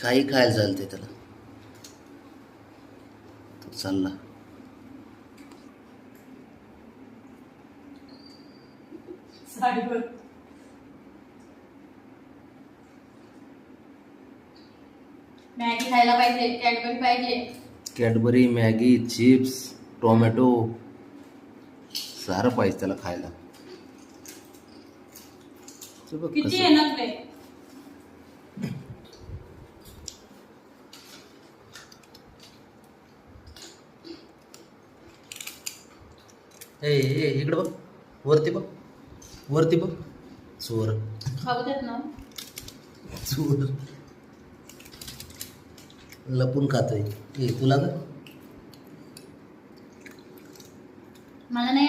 काही खायला चालते त्याला. तो चालला. मॅगी खायला पाहिजे, कॅडबरी पाहिजे. कॅडबरी, मॅगी, चिप्स, टोमॅटो सारं पाहिजे त्याला खायला. ते बघ किती कसं. आहे नखरे. इकडे बघ, वरती बघ, वरती बघ. चोर, खाऊ देत ना. चोर लपून खातोय. तुला का मला नाही